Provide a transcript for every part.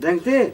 دنگتی؟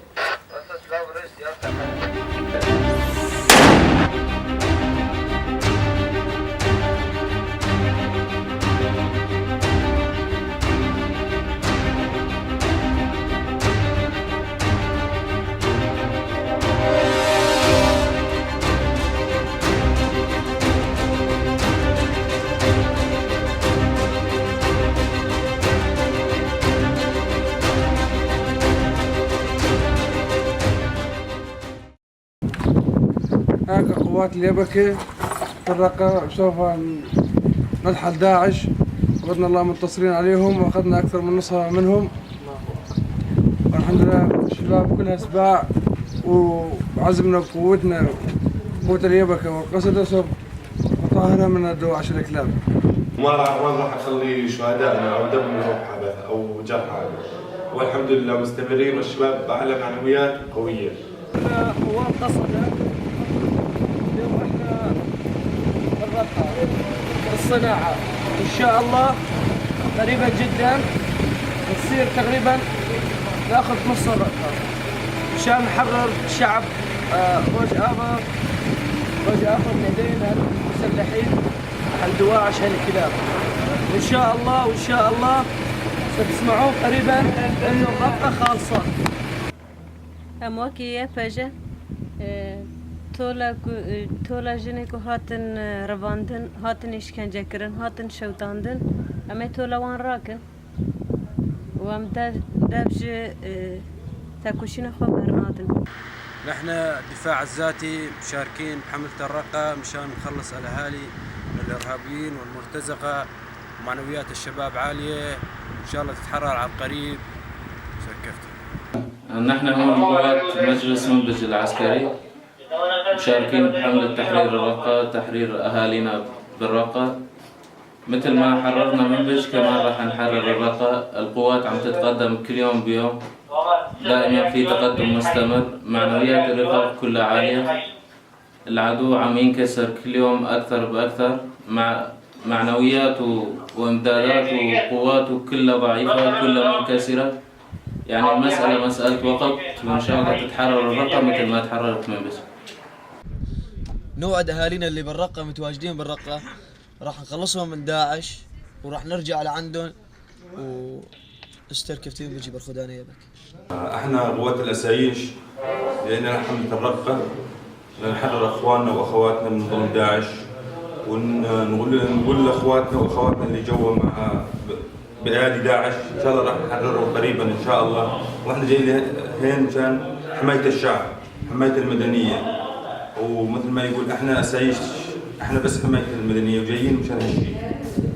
هاك قوات اليبكة في الرقة سوف نلحق داعش وبإذن الله منتصرين عليهم وأخذنا أكثر من نصرة منهم، والحمد لله الشباب كلها سباع وعزمنا بقوتنا قوة اليبكة والقصد سوف نطهرها من الدواعش الكلاب. ما راح أخلي شهدائنا أو دم يروح عبث أو جرحى، والحمد لله مستمرين والشباب على معنويات قوية. قوات قصدة اليوم احنا الرقة الصناعة ان شاء الله قريبا جدا نصير تقريبا ناخذ نص الرقة عشان نحرر شعب وجه آخر من يدينا المسلحين الدواعش هالكلاب. ان شاء الله وان شاء الله ستسمعون قريبا انه الرقة خالصة. امواكي فجأة تولا جنكو هاتن رواندن هاتن إشكنجة كرن هاتن شوتاندن أما تولا وان راكن وام دابج تاكوشين خو برناتن. نحن الدفاع الذاتي مشاركين بحملة الرقة مشان نخلص الأهالي من الإرهابيين والمرتزقة، ومعنويات الشباب عالية إن شاء الله تتحرر على القريب. سكفتي. نحن هون قوات مجلس منبج العسكري مشاركين بحملة تحرير الرقة، تحرير أهالينا بالرقة. مثل ما حررنا منبج كمان راح نحرر الرقة. القوات عم تتقدم كل يوم بيوم، دائما في تقدم مستمر، معنويات الرفاق كلها عالية. العدو عم ينكسر كل يوم أكثر بأكثر، مع معنويات وإمدادات وقواته كلها ضعيفة كلها منكسرة. يعني المسألة مسألة وقت، وإن شاء الله تتحرر الرقة مثل ما تحررت منبج. نوعد أهالينا اللي بالرقة متواجدين بالرقة راح نخلصهم من داعش وراح نرجع لعندهم واستركب تيم بيجي برخدانة يبك. احنا قوات الأسايش لأننا حملة الرقة لنحرر أخواننا وأخواتنا من ظلم داعش، ونقول لأخواتنا وأخواتنا اللي جوا مع بأيادي داعش إن شاء الله راح نحرره قريبا إن شاء الله. وإحنا جايين هين مشان حماية الشعب، حماية المدنية، ومثل ما يقول إحنا أسايش، إحنا بس حماية المدنية وجايين مشان هالشيء.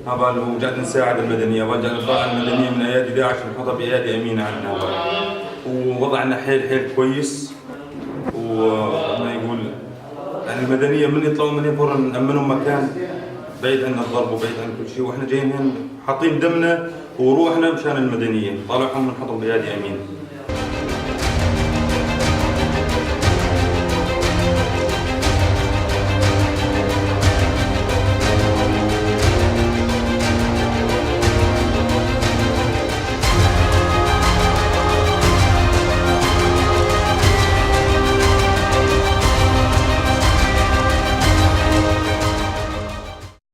هذا هو جاي نساعد المدنية، وجاي نطلع المدنية من أيادي داعش ونحطها بأيادي أمينة عندنا، ووضعنا حيل كويس. وما يقول يعني المدنية من يطلعوا من ينفر نأمنهم مكان بعيد عن الضرب وبعيد عن كل شيء، واحنا جايين هنا حاطين دمنا وروحنا مشان المدنية، طالعهم ونحطهم بأيادي أمينة.